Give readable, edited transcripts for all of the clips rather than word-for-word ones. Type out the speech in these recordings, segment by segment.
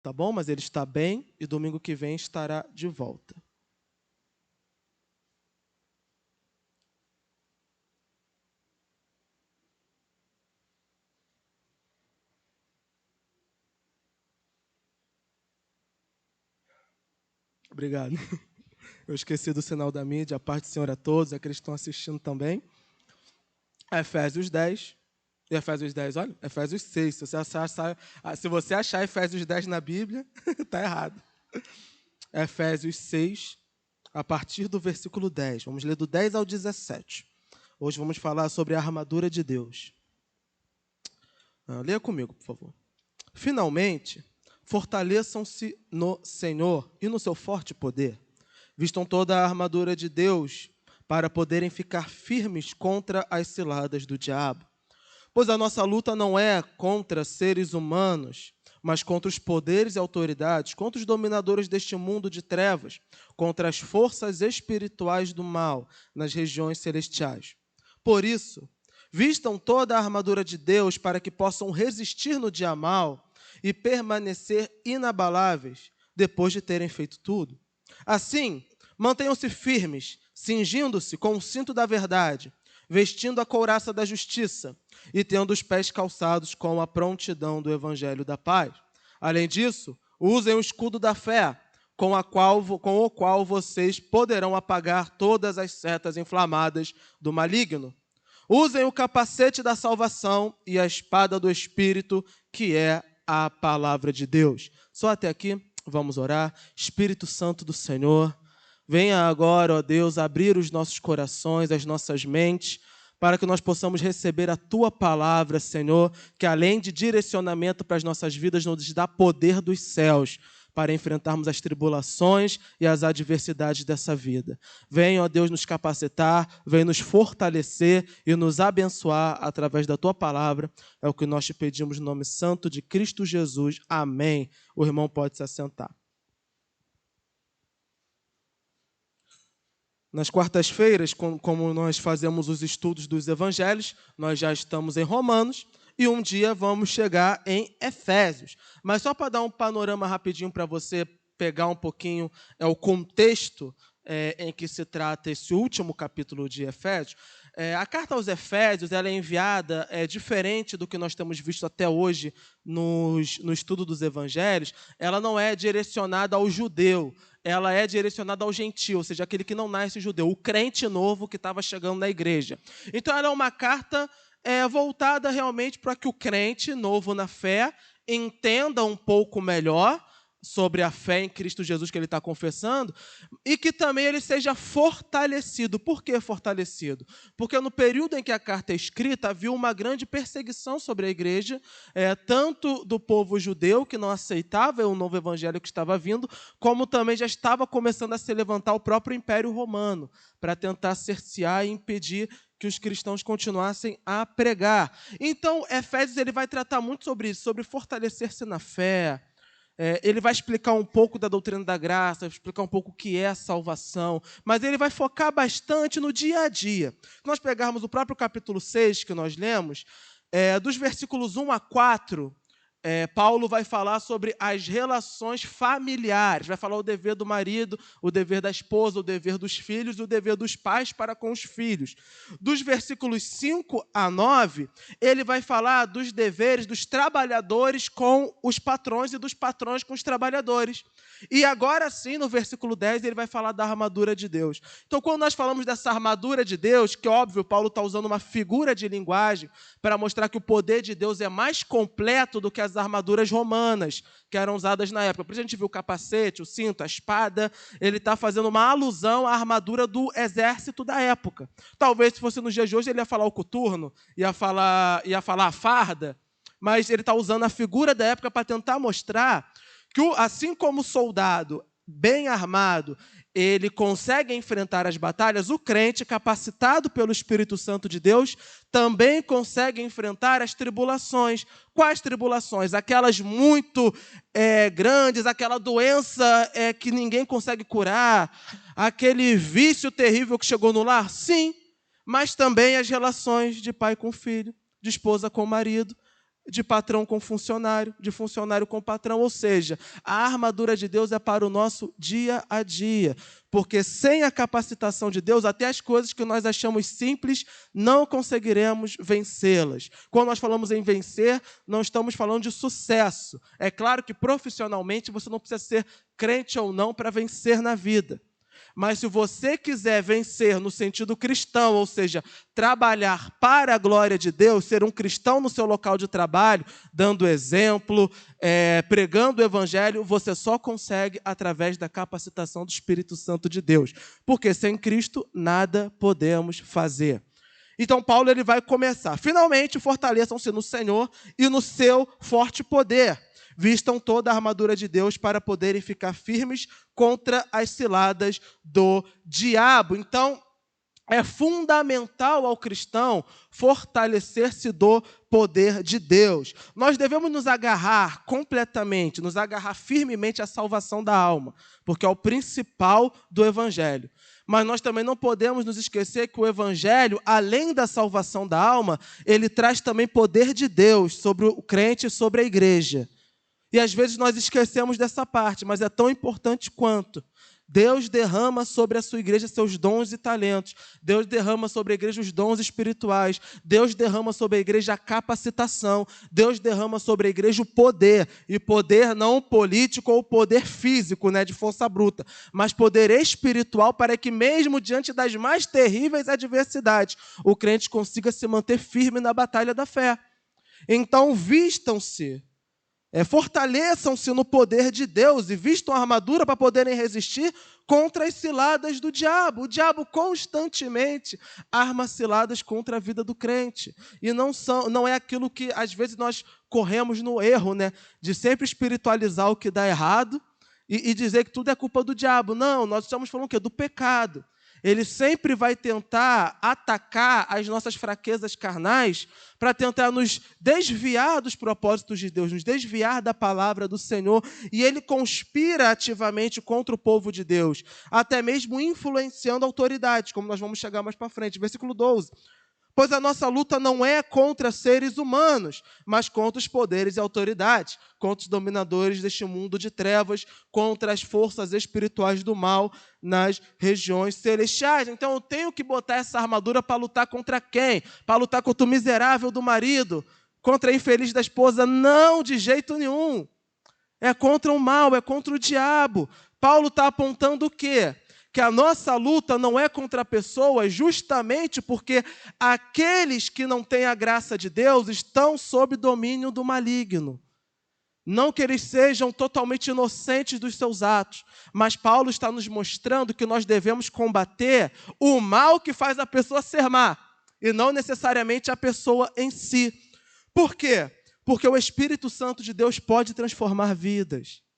tá bom? Mas ele está bem e domingo que vem estará de volta. Obrigado. Eu esqueci do sinal da mídia, a paz do Senhor a todos, aqueles que estão assistindo também. Efésios 10. E Efésios 10, olha, Efésios 6. Se você achar Efésios 10 na Bíblia, está errado. Efésios 6, a partir do versículo 10. Vamos ler do 10 ao 17. Hoje vamos falar sobre a armadura de Deus. Leia comigo, por favor. Finalmente, fortaleçam-se no Senhor e no seu forte poder. Vistam toda a armadura de Deus para poderem ficar firmes contra as ciladas do diabo. Pois a nossa luta não é contra seres humanos, mas contra os poderes e autoridades, contra os dominadores deste mundo de trevas, contra as forças espirituais do mal nas regiões celestiais. Por isso, vistam toda a armadura de Deus para que possam resistir no dia mal e permanecer inabaláveis depois de terem feito tudo. Assim, mantenham-se firmes, cingindo-se com o cinto da verdade, vestindo a couraça da justiça e tendo os pés calçados com a prontidão do evangelho da paz. Além disso, usem o escudo da fé, com o qual vocês poderão apagar todas as setas inflamadas do maligno. Usem o capacete da salvação e a espada do Espírito, que é a palavra de Deus. Só até aqui, vamos orar. Espírito Santo do Senhor, venha agora, ó Deus, abrir os nossos corações, as nossas mentes, para que nós possamos receber a Tua palavra, Senhor, que além de direcionamento para as nossas vidas, nos dá poder dos céus para enfrentarmos as tribulações e as adversidades dessa vida. Venha, ó Deus, nos capacitar, venha nos fortalecer e nos abençoar através da Tua palavra. É o que nós te pedimos no nome santo de Cristo Jesus. Amém. O irmão pode se assentar. Nas quartas-feiras, como nós fazemos os estudos dos evangelhos, nós já estamos em Romanos e um dia vamos chegar em Efésios. Mas só para dar um panorama rapidinho para você pegar um pouquinho o contexto em que se trata esse último capítulo de Efésios, a carta aos Efésios ela é enviada diferente do que nós temos visto até hoje no estudo dos evangelhos. Ela não é direcionada ao judeu, ela é direcionada ao gentio, ou seja, aquele que não nasce judeu, o crente novo que estava chegando na igreja. Então, ela é uma carta voltada realmente para que o crente novo na fé entenda um pouco melhor sobre a fé em Cristo Jesus que ele está confessando e que também ele seja fortalecido. Por que fortalecido? Porque no período em que a carta é escrita, havia uma grande perseguição sobre a igreja, tanto do povo judeu, que não aceitava o novo evangelho que estava vindo, como também já estava começando a se levantar o próprio Império Romano, para tentar cercear e impedir que os cristãos continuassem a pregar. Então, Efésios ele vai tratar muito sobre isso, sobre fortalecer-se na fé. Ele vai explicar um pouco da doutrina da graça, explicar um pouco o que é a salvação, mas ele vai focar bastante no dia a dia. Se nós pegarmos o próprio capítulo 6 que nós lemos, dos versículos 1 a 4, Paulo vai falar sobre as relações familiares, vai falar o dever do marido, o dever da esposa, o dever dos filhos e o dever dos pais para com os filhos. Dos versículos 5 a 9, ele vai falar dos deveres dos trabalhadores com os patrões e dos patrões com os trabalhadores. E agora sim, no versículo 10, ele vai falar da armadura de Deus. Então, quando nós falamos dessa armadura de Deus, que óbvio, Paulo está usando uma figura de linguagem para mostrar que o poder de Deus é mais completo do que as armaduras romanas que eram usadas na época. Por isso a gente viu o capacete, o cinto, a espada. Ele está fazendo uma alusão à armadura do exército da época. Talvez, se fosse nos dias de hoje, ele ia falar o coturno, ia falar a farda, mas ele está usando a figura da época para tentar mostrar que, assim como o soldado bem armado, ele consegue enfrentar as batalhas, o crente, capacitado pelo Espírito Santo de Deus, também consegue enfrentar as tribulações. Quais tribulações? Aquelas muito grandes, aquela doença que ninguém consegue curar, aquele vício terrível que chegou no lar? Sim, mas também as relações de pai com filho, de esposa com marido, de patrão com funcionário, de funcionário com patrão. Ou seja, a armadura de Deus é para o nosso dia a dia. Porque sem a capacitação de Deus, até as coisas que nós achamos simples, não conseguiremos vencê-las. Quando nós falamos em vencer, não estamos falando de sucesso. É claro que profissionalmente você não precisa ser crente ou não para vencer na vida. Mas se você quiser vencer no sentido cristão, ou seja, trabalhar para a glória de Deus, ser um cristão no seu local de trabalho, dando exemplo, pregando o evangelho, você só consegue através da capacitação do Espírito Santo de Deus. Porque sem Cristo nada podemos fazer. Então Paulo ele vai começar. Finalmente, fortaleçam-se no Senhor e no seu forte poder. Vistam toda a armadura de Deus para poderem ficar firmes contra as ciladas do diabo. Então, é fundamental ao cristão fortalecer-se do poder de Deus. Nós devemos nos agarrar completamente, nos agarrar firmemente à salvação da alma, porque é o principal do Evangelho. Mas nós também não podemos nos esquecer que o Evangelho, além da salvação da alma, ele traz também poder de Deus sobre o crente e sobre a igreja. E às vezes nós esquecemos dessa parte, mas é tão importante quanto. Deus derrama sobre a sua igreja seus dons e talentos. Deus derrama sobre a igreja os dons espirituais. Deus derrama sobre a igreja a capacitação. Deus derrama sobre a igreja o poder. E poder não político ou poder físico, de força bruta, mas poder espiritual para que mesmo diante das mais terríveis adversidades, o crente consiga se manter firme na batalha da fé. Então, vistam-se. Fortaleçam-se no poder de Deus e vistam a armadura para poderem resistir contra as ciladas do diabo. O diabo constantemente arma ciladas contra a vida do crente. E não é aquilo que às vezes nós corremos no erro, de sempre espiritualizar o que dá errado e dizer que tudo é culpa do diabo. Não, nós estamos falando o quê? Do pecado. Ele sempre vai tentar atacar as nossas fraquezas carnais para tentar nos desviar dos propósitos de Deus, nos desviar da palavra do Senhor. E ele conspira ativamente contra o povo de Deus, até mesmo influenciando autoridades, como nós vamos chegar mais para frente. Versículo 12. Pois a nossa luta não é contra seres humanos, mas contra os poderes e autoridades, contra os dominadores deste mundo de trevas, contra as forças espirituais do mal nas regiões celestiais. Então eu tenho que botar essa armadura para lutar contra quem? Para lutar contra o miserável do marido? Contra a infeliz da esposa? Não, de jeito nenhum. É contra o mal, é contra o diabo. Paulo está apontando o quê? Que a nossa luta não é contra pessoas justamente porque aqueles que não têm a graça de Deus estão sob domínio do maligno. Não que eles sejam totalmente inocentes dos seus atos, mas Paulo está nos mostrando que nós devemos combater o mal que faz a pessoa ser má, e não necessariamente a pessoa em si. Por quê? Porque o Espírito Santo de Deus pode transformar vidas.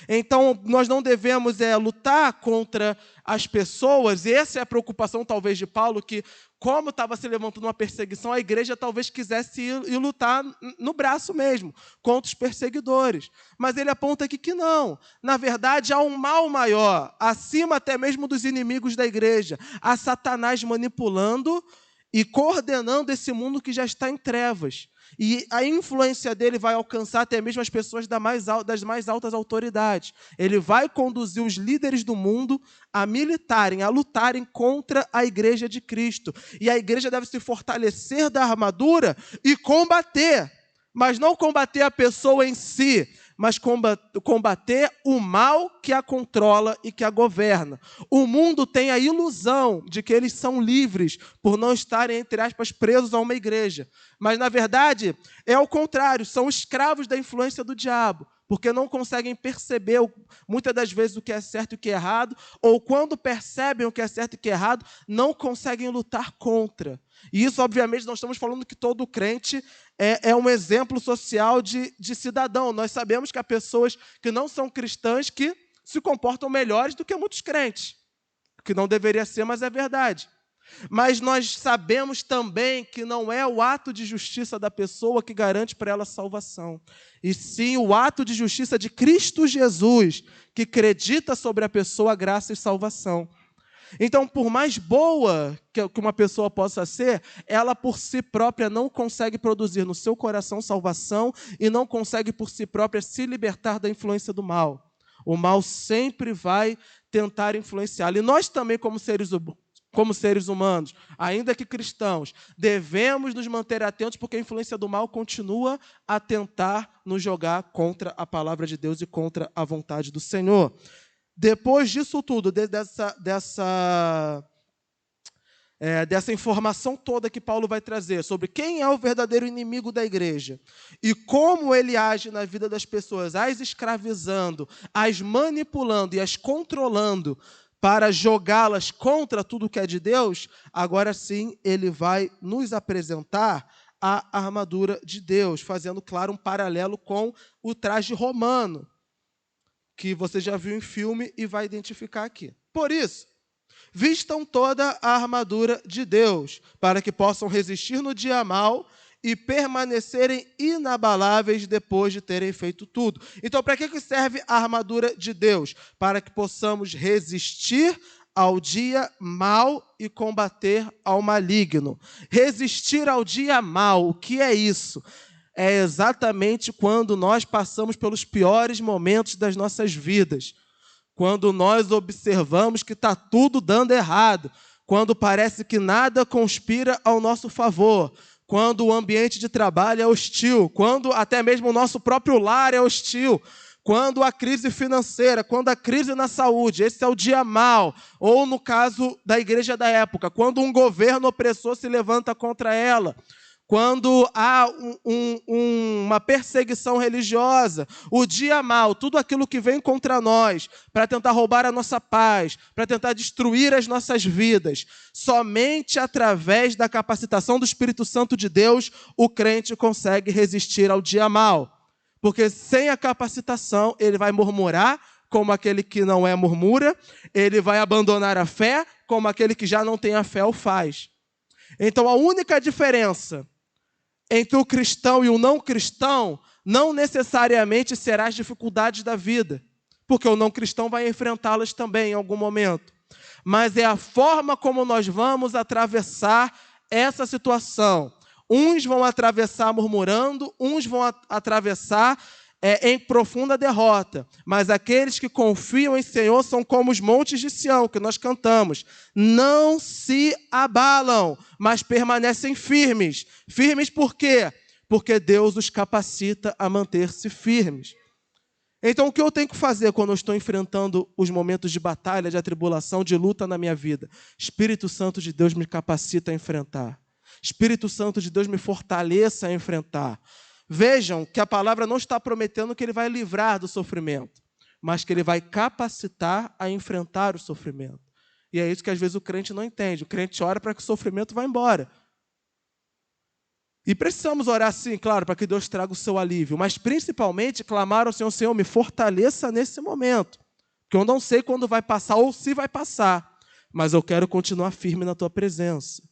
Então, nós não devemos lutar contra as pessoas, e essa é a preocupação talvez de Paulo, que como estava se levantando uma perseguição, a igreja talvez quisesse ir lutar no braço mesmo, contra os perseguidores. Mas ele aponta aqui que não. Na verdade, há um mal maior, acima até mesmo dos inimigos da igreja. Há Satanás manipulando e coordenando esse mundo que já está em trevas. E a influência dele vai alcançar até mesmo as pessoas das mais altas autoridades. Ele vai conduzir os líderes do mundo a militarem, a lutarem contra a igreja de Cristo. E a igreja deve se fortalecer da armadura e combater. Mas não combater a pessoa em si, mas combater o mal que a controla e que a governa. O mundo tem a ilusão de que eles são livres por não estarem, entre aspas, presos a uma igreja. Mas, na verdade, é o contrário, são escravos da influência do diabo, porque não conseguem perceber, muitas das vezes, o que é certo e o que é errado, ou quando percebem o que é certo e o que é errado, não conseguem lutar contra. E isso, obviamente, nós estamos falando que todo crente é um exemplo social de cidadão. Nós sabemos que há pessoas que não são cristãs que se comportam melhores do que muitos crentes, que não deveria ser, mas é verdade. Mas nós sabemos também que não é o ato de justiça da pessoa que garante para ela a salvação, e sim o ato de justiça de Cristo Jesus, que acredita sobre a pessoa a graça e salvação. Então, por mais boa que uma pessoa possa ser, ela por si própria não consegue produzir no seu coração salvação e não consegue por si própria se libertar da influência do mal. O mal sempre vai tentar influenciá-la. E nós também, como seres humanos, ainda que cristãos, devemos nos manter atentos porque a influência do mal continua a tentar nos jogar contra a palavra de Deus e contra a vontade do Senhor. Depois disso tudo, dessa informação toda que Paulo vai trazer sobre quem é o verdadeiro inimigo da igreja e como ele age na vida das pessoas, as escravizando, as manipulando e as controlando para jogá-las contra tudo que é de Deus, agora sim ele vai nos apresentar a armadura de Deus, fazendo, claro, um paralelo com o traje romano, que você já viu em filme e vai identificar aqui. Por isso, vistam toda a armadura de Deus, para que possam resistir no dia mau e permanecerem inabaláveis depois de terem feito tudo. Então, para que serve a armadura de Deus? Para que possamos resistir ao dia mau e combater ao maligno. Resistir ao dia mau, o que é isso? É exatamente quando nós passamos pelos piores momentos das nossas vidas. Quando nós observamos que está tudo dando errado. Quando parece que nada conspira ao nosso favor. Quando o ambiente de trabalho é hostil. Quando até mesmo o nosso próprio lar é hostil. Quando a crise financeira, quando a crise na saúde, esse é o dia mau. Ou no caso da igreja da época, quando um governo opressor se levanta contra ela. Quando há uma perseguição religiosa, o dia mau, tudo aquilo que vem contra nós, para tentar roubar a nossa paz, para tentar destruir as nossas vidas, somente através da capacitação do Espírito Santo de Deus, o crente consegue resistir ao dia mau. Porque sem a capacitação, ele vai murmurar, como aquele que não murmura, ele vai abandonar a fé, como aquele que já não tem a fé o faz. Então, a única diferença entre o cristão e o não cristão não necessariamente será as dificuldades da vida, porque o não cristão vai enfrentá-las também em algum momento. Mas é a forma como nós vamos atravessar essa situação. Uns vão atravessar murmurando, uns vão atravessar em profunda derrota. Mas aqueles que confiam em Senhor são como os montes de Sião, que nós cantamos. Não se abalam, mas permanecem firmes. Firmes por quê? Porque Deus os capacita a manter-se firmes. Então, o que eu tenho que fazer quando eu estou enfrentando os momentos de batalha, de atribulação, de luta na minha vida? Espírito Santo de Deus me capacita a enfrentar. Espírito Santo de Deus me fortaleça a enfrentar. Vejam que a palavra não está prometendo que ele vai livrar do sofrimento, mas que ele vai capacitar a enfrentar o sofrimento. E é isso que às vezes o crente não entende. O crente ora para que o sofrimento vá embora. E precisamos orar sim, claro, para que Deus traga o seu alívio, mas principalmente clamar ao Senhor, Senhor, me fortaleça nesse momento, porque eu não sei quando vai passar ou se vai passar, mas eu quero continuar firme na tua presença.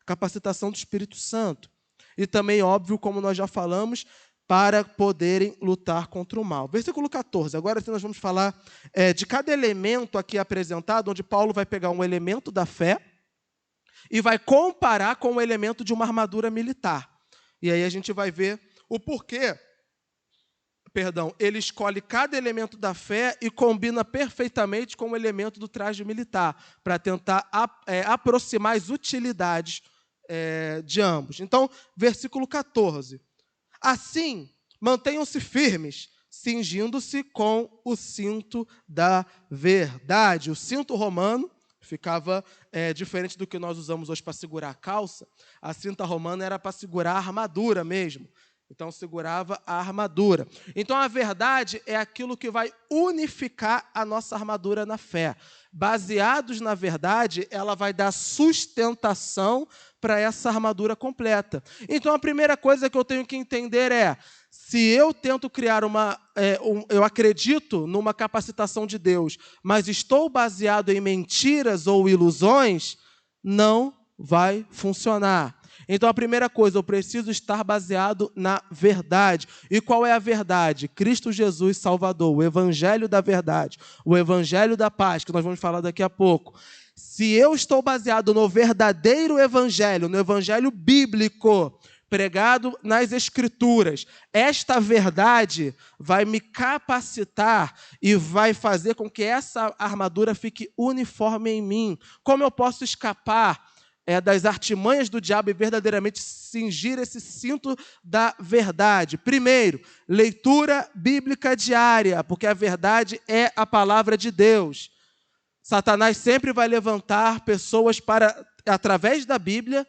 Capacitação do Espírito Santo. E também, óbvio, como nós já falamos, para poderem lutar contra o mal. Versículo 14. Agora sim nós vamos falar de cada elemento aqui apresentado, onde Paulo vai pegar um elemento da fé e vai comparar com o elemento de uma armadura militar. E aí a gente vai ver o porquê. Ele escolhe cada elemento da fé e combina perfeitamente com o elemento do traje militar, para tentar aproximar as utilidades de ambos. Então, versículo 14. Assim, mantenham-se firmes, cingindo-se com o cinto da verdade. O cinto romano ficava diferente do que nós usamos hoje para segurar a calça. A cinta romana era para segurar a armadura mesmo. Então, segurava a armadura. Então, a verdade é aquilo que vai unificar a nossa armadura na fé. Baseados na verdade, ela vai dar sustentação para essa armadura completa. Então, a primeira coisa que eu tenho que entender é, se eu tento criar eu acredito numa capacitação de Deus, mas estou baseado em mentiras ou ilusões, não vai funcionar. Então, a primeira coisa, eu preciso estar baseado na verdade. E qual é a verdade? Cristo Jesus Salvador, o Evangelho da verdade, o Evangelho da paz, que nós vamos falar daqui a pouco. Se eu estou baseado no verdadeiro evangelho, no evangelho bíblico, pregado nas Escrituras, esta verdade vai me capacitar e vai fazer com que essa armadura fique uniforme em mim. Como eu posso escapar das artimanhas do diabo e verdadeiramente cingir esse cinto da verdade? Primeiro, leitura bíblica diária, porque a verdade é a palavra de Deus. Satanás sempre vai levantar pessoas para, através da Bíblia,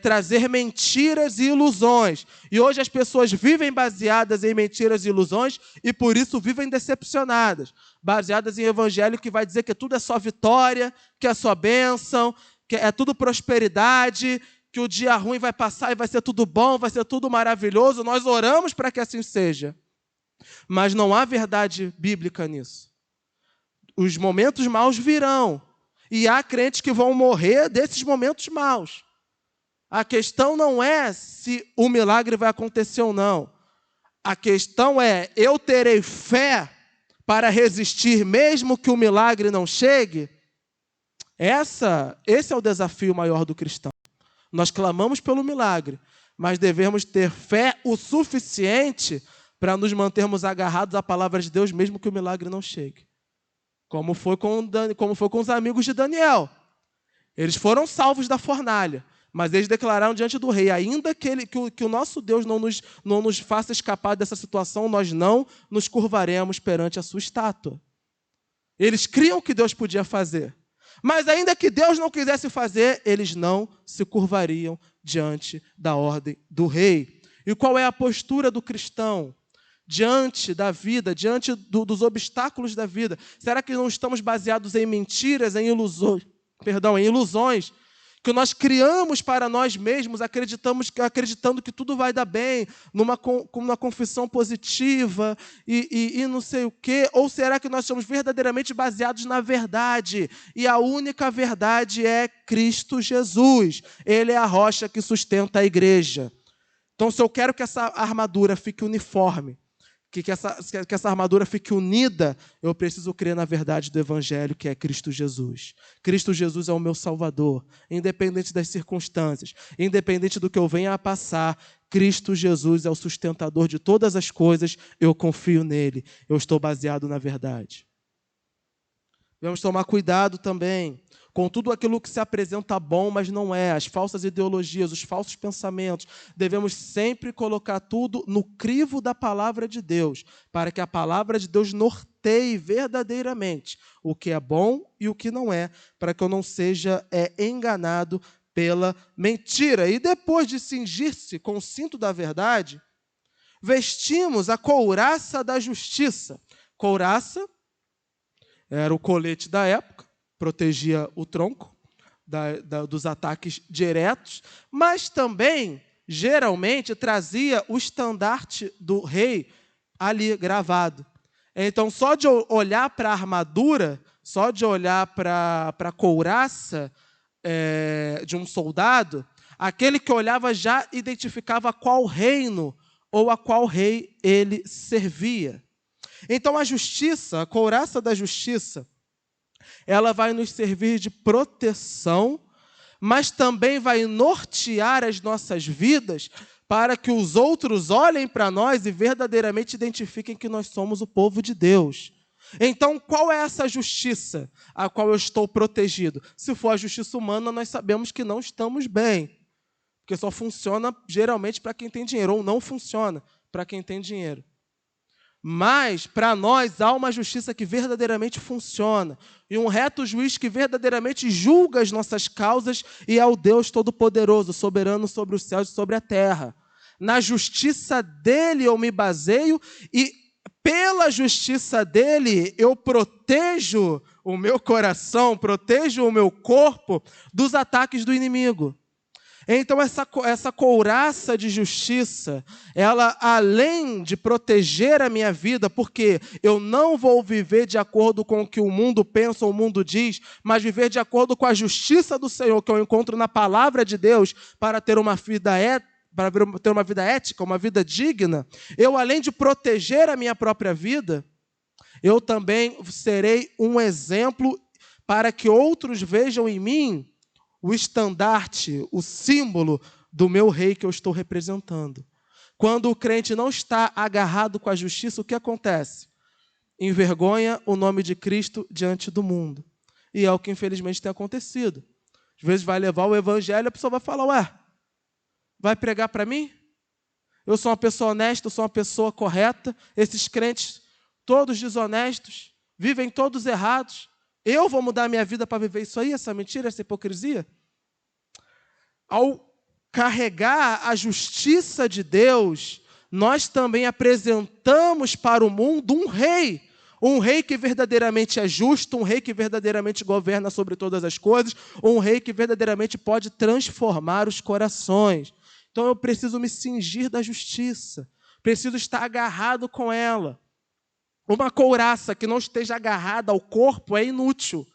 trazer mentiras e ilusões. E hoje as pessoas vivem baseadas em mentiras e ilusões e por isso vivem decepcionadas. Baseadas em evangelho que vai dizer que tudo é só vitória, que é só bênção, que é tudo prosperidade, que o dia ruim vai passar e vai ser tudo bom, vai ser tudo maravilhoso. Nós oramos para que assim seja. Mas não há verdade bíblica nisso. Os momentos maus virão. E há crentes que vão morrer desses momentos maus. A questão não é se o milagre vai acontecer ou não. A questão é, eu terei fé para resistir mesmo que o milagre não chegue? Esse é o desafio maior do cristão. Nós clamamos pelo milagre, mas devemos ter fé o suficiente para nos mantermos agarrados à palavra de Deus mesmo que o milagre não chegue. Como foi com os amigos de Daniel. Eles foram salvos da fornalha. Mas eles declararam diante do rei, ainda que o nosso Deus não nos faça escapar dessa situação, nós não nos curvaremos perante a sua estátua. Eles criam que Deus podia fazer. Mas ainda que Deus não quisesse fazer, eles não se curvariam diante da ordem do rei. E qual é a postura do cristão diante da vida, diante dos obstáculos da vida? Será que não estamos baseados em mentiras, em ilusões, que nós criamos para nós mesmos, acreditando que tudo vai dar bem, numa confissão positiva e não sei o quê? Ou será que nós somos verdadeiramente baseados na verdade? E a única verdade é Cristo Jesus. Ele é a rocha que sustenta a igreja. Então, se eu quero que essa armadura fique uniforme, que essa armadura fique unida, eu preciso crer na verdade do Evangelho, que é Cristo Jesus. Cristo Jesus é o meu Salvador, independente das circunstâncias, independente do que eu venha a passar, Cristo Jesus é o sustentador de todas as coisas, eu confio nele, eu estou baseado na verdade. Devemos tomar cuidado também com tudo aquilo que se apresenta bom, mas não é, as falsas ideologias, os falsos pensamentos. Devemos sempre colocar tudo no crivo da palavra de Deus, para que a palavra de Deus norteie verdadeiramente o que é bom e o que não é, para que eu não seja enganado pela mentira. E depois de cingir-se com o cinto da verdade, vestimos a couraça da justiça. Couraça era o colete da época, protegia o tronco dos ataques diretos, mas também, geralmente, trazia o estandarte do rei ali gravado. Então, só de olhar para a armadura, só de olhar para a couraça de um soldado, aquele que olhava já identificava a qual reino ou a qual rei ele servia. Então, a justiça, a couraça da justiça, ela vai nos servir de proteção, mas também vai nortear as nossas vidas para que os outros olhem para nós e verdadeiramente identifiquem que nós somos o povo de Deus. Então, qual é essa justiça a qual eu estou protegido? Se for a justiça humana, nós sabemos que não estamos bem, porque só funciona geralmente para quem tem dinheiro, ou não funciona para quem tem dinheiro. Mas, para nós, há uma justiça que verdadeiramente funciona. E um reto juiz que verdadeiramente julga as nossas causas e é o Deus Todo-Poderoso, soberano sobre os céus e sobre a terra. Na justiça dele eu me baseio e, pela justiça dele, eu protejo o meu coração, protejo o meu corpo dos ataques do inimigo. Então, essa couraça de justiça, ela, além de proteger a minha vida, porque eu não vou viver de acordo com o que o mundo pensa ou o mundo diz, mas viver de acordo com a justiça do Senhor, que eu encontro na palavra de Deus, para ter uma vida ética, uma vida digna, eu, além de proteger a minha própria vida, eu também serei um exemplo para que outros vejam em mim o estandarte, o símbolo do meu rei que eu estou representando. Quando o crente não está agarrado com a justiça, o que acontece? Envergonha o nome de Cristo diante do mundo. E é o que infelizmente tem acontecido. Às vezes vai levar o evangelho e a pessoa vai falar, ué, vai pregar para mim? Eu sou uma pessoa honesta, eu sou uma pessoa correta. Esses crentes, todos desonestos, vivem todos errados. Eu vou mudar a minha vida para viver isso aí, essa mentira, essa hipocrisia? Ao carregar a justiça de Deus, nós também apresentamos para o mundo um rei que verdadeiramente é justo, um rei que verdadeiramente governa sobre todas as coisas, um rei que verdadeiramente pode transformar os corações. Então eu preciso me cingir da justiça, preciso estar agarrado com ela. Uma couraça que não esteja agarrada ao corpo é inútil.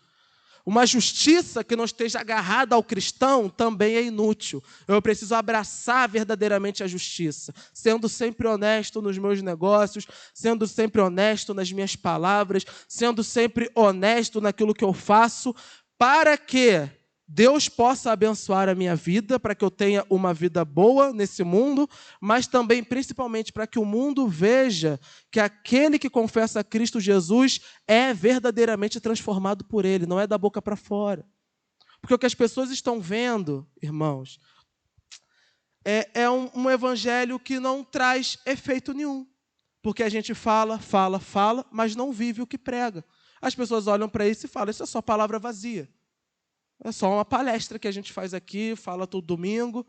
Uma justiça que não esteja agarrada ao cristão também é inútil. Eu preciso abraçar verdadeiramente a justiça, sendo sempre honesto nos meus negócios, sendo sempre honesto nas minhas palavras, sendo sempre honesto naquilo que eu faço, para que Deus possa abençoar a minha vida, para que eu tenha uma vida boa nesse mundo, mas também, principalmente, para que o mundo veja que aquele que confessa a Cristo Jesus é verdadeiramente transformado por Ele, não é da boca para fora. Porque o que as pessoas estão vendo, irmãos, é um evangelho que não traz efeito nenhum. Porque a gente fala, mas não vive o que prega. As pessoas olham para isso e falam, isso é só palavra vazia. É só uma palestra que a gente faz aqui, fala todo domingo,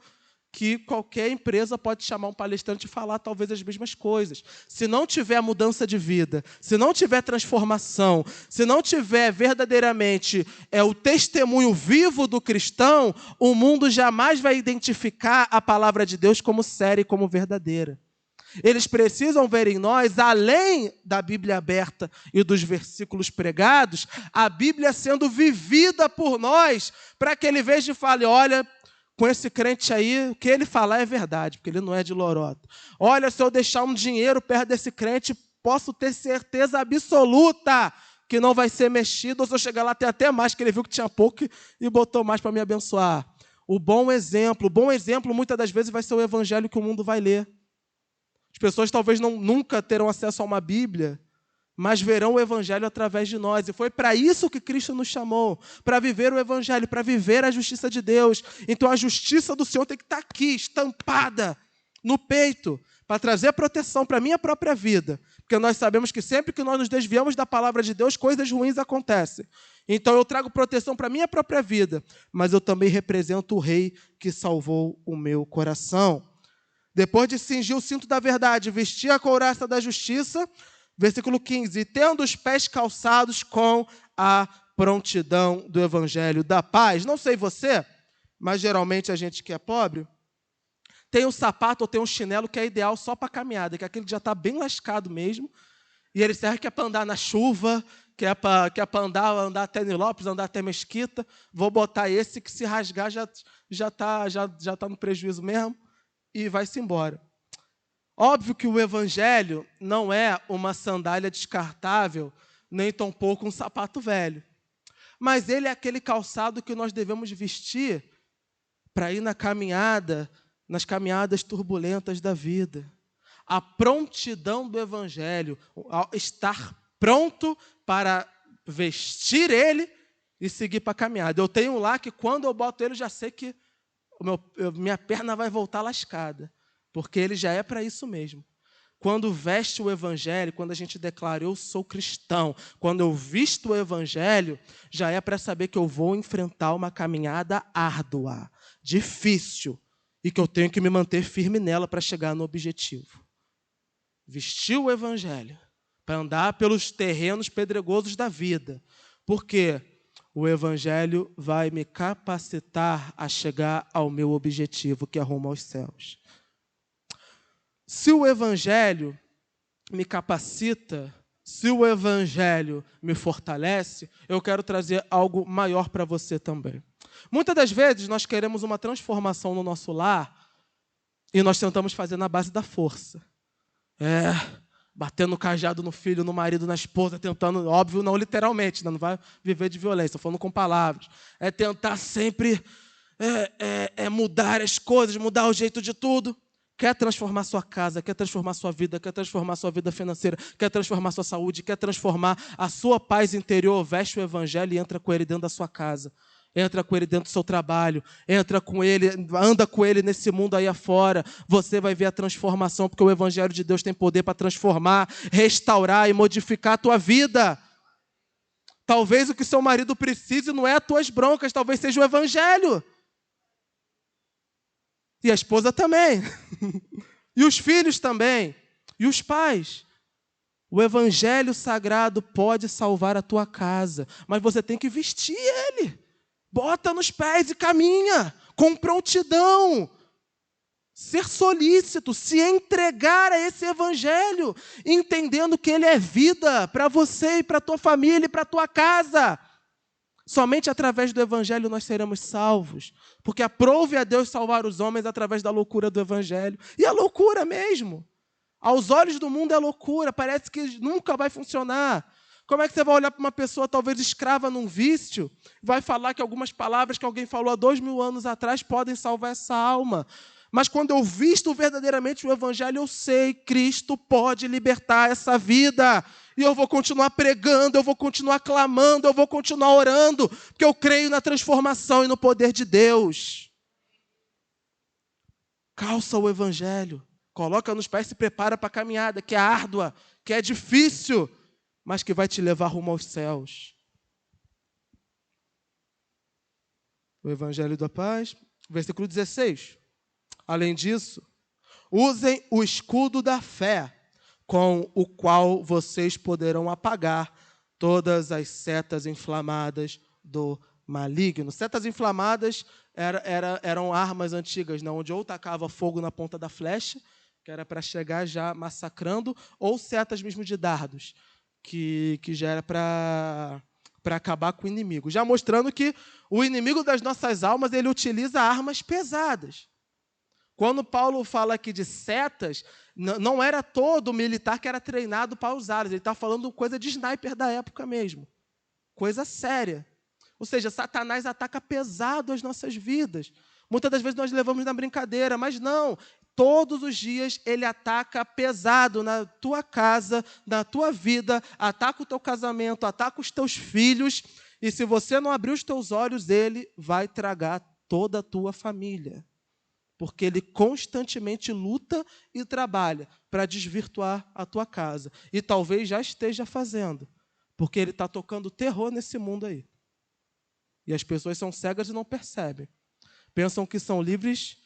que qualquer empresa pode chamar um palestrante e falar talvez as mesmas coisas. Se não tiver mudança de vida, se não tiver transformação, se não tiver verdadeiramente o testemunho vivo do cristão, o mundo jamais vai identificar a palavra de Deus como séria e como verdadeira. Eles precisam ver em nós, além da Bíblia aberta e dos versículos pregados, a Bíblia sendo vivida por nós, para que ele veja e fale, olha, com esse crente aí, o que ele falar é verdade, porque ele não é de lorota. Olha, se eu deixar um dinheiro perto desse crente, posso ter certeza absoluta que não vai ser mexido, ou se eu chegar lá tem até mais, que ele viu que tinha pouco e botou mais para me abençoar. O bom exemplo muitas das vezes vai ser o evangelho que o mundo vai ler. As pessoas talvez nunca terão acesso a uma Bíblia, mas verão o Evangelho através de nós. E foi para isso que Cristo nos chamou, para viver o Evangelho, para viver a justiça de Deus. Então a justiça do Senhor tem que estar aqui, estampada no peito, para trazer proteção para a minha própria vida. Porque nós sabemos que sempre que nós nos desviamos da palavra de Deus, coisas ruins acontecem. Então eu trago proteção para a minha própria vida, mas eu também represento o Rei que salvou o meu coração. Depois de cingir o cinto da verdade, vestir a couraça da justiça, versículo 15, e tendo os pés calçados com a prontidão do evangelho da paz. Não sei você, mas geralmente a gente que é pobre, tem um sapato ou tem um chinelo que é ideal só para caminhada, que aquele já está bem lascado mesmo, e ele serve que é para andar na chuva, que é para andar até Nilópolis, andar até Mesquita. Vou botar esse que se rasgar já tá no prejuízo mesmo. E vai-se embora. Óbvio que o evangelho não é uma sandália descartável, nem tampouco um sapato velho. Mas ele é aquele calçado que nós devemos vestir para ir na caminhada, nas caminhadas turbulentas da vida. A prontidão do evangelho, estar pronto para vestir ele e seguir para a caminhada. Eu tenho lá que quando eu boto ele, eu já sei que minha perna vai voltar lascada, porque ele já é para isso mesmo. Quando veste o evangelho, quando a gente declara, eu sou cristão, quando eu visto o evangelho, já é para saber que eu vou enfrentar uma caminhada árdua, difícil, e que eu tenho que me manter firme nela para chegar no objetivo. Vestir o evangelho, para andar pelos terrenos pedregosos da vida, porque o evangelho vai me capacitar a chegar ao meu objetivo, que é rumo aos céus. Se o evangelho me capacita, se o evangelho me fortalece, eu quero trazer algo maior para você também. Muitas das vezes nós queremos uma transformação no nosso lar e nós tentamos fazer na base da força. batendo cajado no filho, no marido, na esposa, tentando, óbvio, não literalmente, não vai viver de violência, estou falando com palavras. É tentar sempre mudar as coisas, mudar o jeito de tudo. Quer transformar sua casa, quer transformar sua vida, quer transformar sua vida financeira, quer transformar sua saúde, quer transformar a sua paz interior, veste o evangelho e entra com ele dentro da sua casa. Entra com ele dentro do seu trabalho, entra com ele, anda com ele nesse mundo aí afora. Você vai ver a transformação, porque o evangelho de Deus tem poder para transformar, restaurar e modificar a tua vida. Talvez o que seu marido precise não é as tuas broncas, talvez seja o evangelho. E a esposa também. E os filhos também. E os pais. O evangelho sagrado pode salvar a tua casa, mas você tem que vestir ele. Bota nos pés e caminha com prontidão. Ser solícito, se entregar a esse evangelho, entendendo que ele é vida para você e para a tua família e para a tua casa. Somente através do evangelho nós seremos salvos, porque aprove a Deus salvar os homens através da loucura do evangelho. E é loucura mesmo. Aos olhos do mundo é loucura, parece que nunca vai funcionar. Como é que você vai olhar para uma pessoa talvez escrava num vício, vai falar que algumas palavras que alguém falou há 2000 anos atrás podem salvar essa alma? Mas quando eu visto verdadeiramente o evangelho, eu sei que Cristo pode libertar essa vida. E eu vou continuar pregando, eu vou continuar clamando, eu vou continuar orando, porque eu creio na transformação e no poder de Deus. Calça o evangelho, coloca nos pés e se prepara para a caminhada, que é árdua, que é difícil, mas que vai te levar rumo aos céus. O evangelho da paz, versículo 16. Além disso, usem o escudo da fé, com o qual vocês poderão apagar todas as setas inflamadas do maligno. Setas inflamadas eram armas antigas, não? Onde ou tacava fogo na ponta da flecha, que era para chegar já massacrando, ou setas mesmo de dardos, que já era para acabar com o inimigo. Já mostrando que o inimigo das nossas almas, ele utiliza armas pesadas. Quando Paulo fala aqui de setas, não era todo militar que era treinado para usá-las. Ele está falando coisa de sniper da época mesmo. Coisa séria. Ou seja, Satanás ataca pesado as nossas vidas. Muitas das vezes nós levamos na brincadeira, mas não. Todos os dias ele ataca pesado na tua casa, na tua vida, ataca o teu casamento, ataca os teus filhos. E se você não abrir os teus olhos, ele vai tragar toda a tua família. Porque ele constantemente luta e trabalha para desvirtuar a tua casa. E talvez já esteja fazendo, porque ele está tocando terror nesse mundo aí. E as pessoas são cegas e não percebem. Pensam que são livres,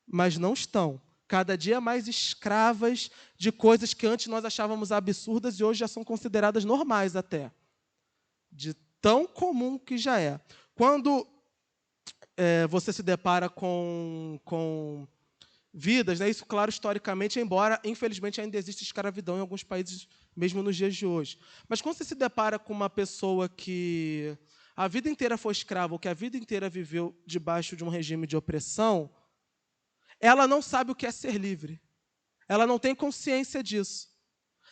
mas não estão. Cada dia mais escravas de coisas que antes nós achávamos absurdas e hoje já são consideradas normais até. De tão comum que já é. Quando você se depara com vidas, né? Isso, claro, historicamente, embora, infelizmente, ainda existe escravidão em alguns países, mesmo nos dias de hoje. Mas quando você se depara com uma pessoa que a vida inteira foi escrava, ou que a vida inteira viveu debaixo de um regime de opressão, ela não sabe o que é ser livre. Ela não tem consciência disso.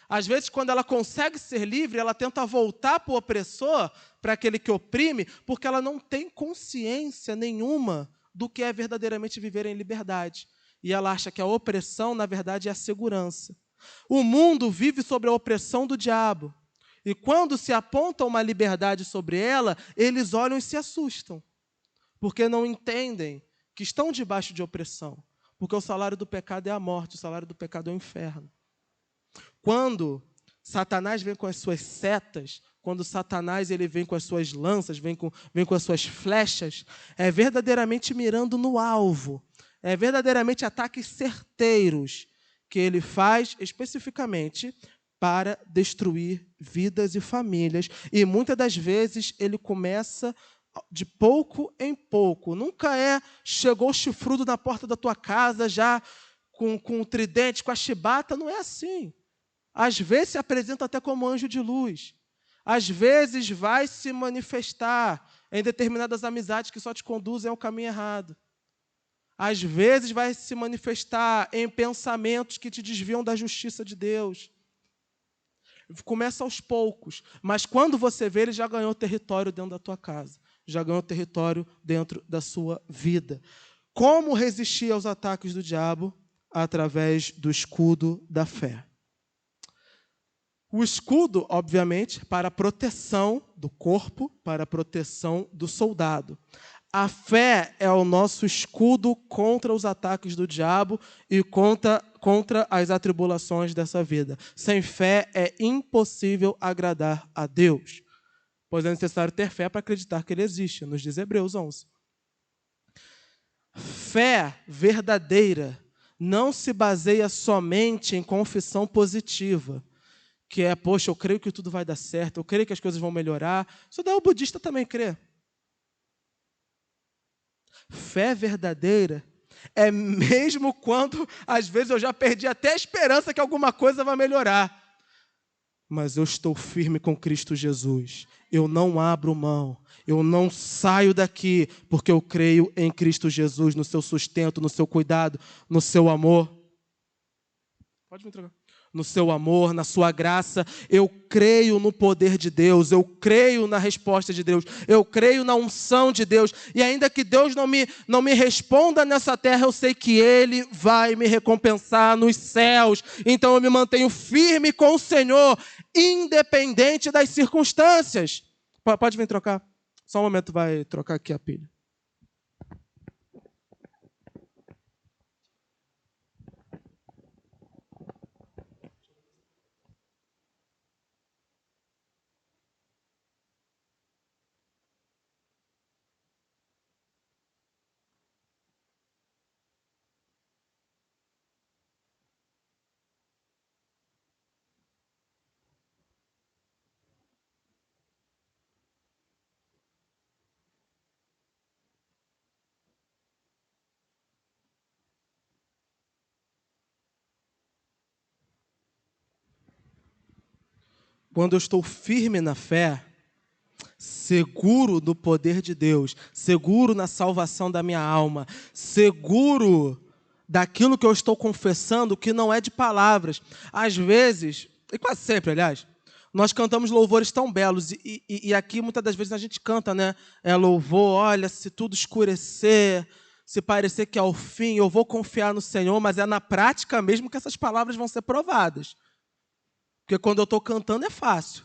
Às vezes, quando ela consegue ser livre, ela tenta voltar para o opressor, para aquele que oprime, porque ela não tem consciência nenhuma do que é verdadeiramente viver em liberdade. E ela acha que a opressão, na verdade, é a segurança. O mundo vive sob a opressão do diabo. E quando se aponta uma liberdade sobre ela, eles olham e se assustam, porque não entendem que estão debaixo de opressão. Porque o salário do pecado é a morte, o salário do pecado é o inferno. Quando Satanás vem com as suas setas, quando Satanás ele vem com as suas lanças, vem com as suas flechas, é verdadeiramente mirando no alvo, é verdadeiramente ataques certeiros que ele faz especificamente para destruir vidas e famílias. E muitas das vezes ele começa de pouco em pouco. Nunca chegou chifrudo na porta da tua casa já com o tridente, com a chibata, não é assim. Às vezes se apresenta até como anjo de luz. Às vezes vai se manifestar em determinadas amizades que só te conduzem ao caminho errado. Às vezes vai se manifestar em pensamentos que te desviam da justiça de Deus. Começa aos poucos, mas quando você vê, ele já ganhou território dentro da tua casa, já ganhou território dentro da sua vida. Como resistir aos ataques do diabo? Através do escudo da fé. O escudo, obviamente, para a proteção do corpo, para a proteção do soldado. A fé é o nosso escudo contra os ataques do diabo e contra as atribulações dessa vida. Sem fé é impossível agradar a Deus, pois é necessário ter fé para acreditar que Ele existe, nos diz Hebreus 11. Fé verdadeira não se baseia somente em confissão positiva, que é, poxa, eu creio que tudo vai dar certo, eu creio que as coisas vão melhorar. Isso daí o budista também crê. Fé verdadeira é mesmo quando, às vezes, eu já perdi até a esperança que alguma coisa vai melhorar. Mas eu estou firme com Cristo Jesus. Eu não abro mão. Eu não saio daqui, porque eu creio em Cristo Jesus, no seu sustento, no seu cuidado, no seu amor. Pode me entregar. No seu amor, na sua graça. Eu creio no poder de Deus, eu creio na resposta de Deus, eu creio na unção de Deus, e ainda que Deus não me responda nessa terra, eu sei que Ele vai me recompensar nos céus. Então eu me mantenho firme com o Senhor, independente das circunstâncias. Pode vir trocar? Só um momento, vai trocar aqui a pilha. Quando eu estou firme na fé, seguro do poder de Deus, seguro na salvação da minha alma, seguro daquilo que eu estou confessando, que não é de palavras. Às vezes, e quase sempre, aliás, nós cantamos louvores tão belos, e aqui muitas das vezes a gente canta, né? Louvor, olha, se tudo escurecer, se parecer que é o fim, eu vou confiar no Senhor, mas é na prática mesmo que essas palavras vão ser provadas. Porque quando eu estou cantando é fácil.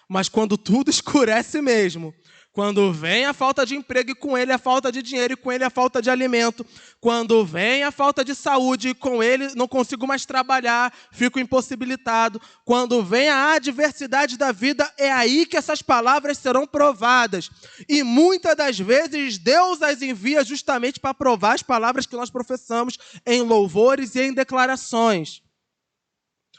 Mas quando tudo escurece mesmo, quando vem a falta de emprego e com ele a falta de dinheiro e com ele a falta de alimento, quando vem a falta de saúde e com ele não consigo mais trabalhar, fico impossibilitado, quando vem a adversidade da vida, é aí que essas palavras serão provadas. E muitas das vezes Deus as envia justamente para provar as palavras que nós professamos em louvores e em declarações.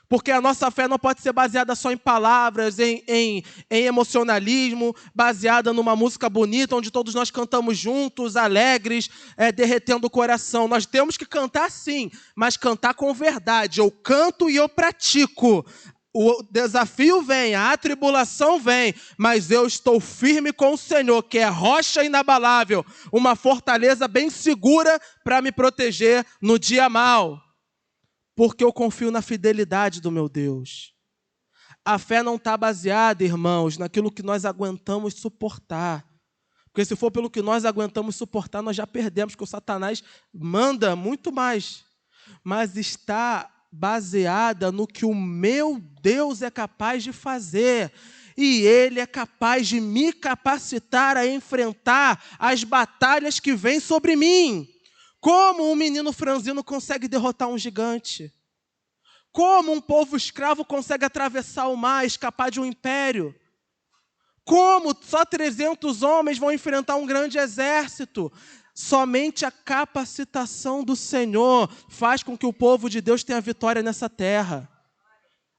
Porque a nossa fé não pode ser baseada só em palavras, em emocionalismo, baseada numa música bonita, onde todos nós cantamos juntos, alegres, derretendo o coração. Nós temos que cantar sim, mas cantar com verdade. Eu canto e eu pratico. O desafio vem, a atribulação vem, mas eu estou firme com o Senhor, que é rocha inabalável, uma fortaleza bem segura para me proteger no dia mau. Porque eu confio na fidelidade do meu Deus. A fé não está baseada, irmãos, naquilo que nós aguentamos suportar. Porque se for pelo que nós aguentamos suportar, nós já perdemos, porque o Satanás manda muito mais. Mas está baseada no que o meu Deus é capaz de fazer. E Ele é capaz de me capacitar a enfrentar as batalhas que vêm sobre mim. Como um menino franzino consegue derrotar um gigante? Como um povo escravo consegue atravessar o mar, escapar de um império? Como só 300 homens vão enfrentar um grande exército? Somente a capacitação do Senhor faz com que o povo de Deus tenha vitória nessa terra.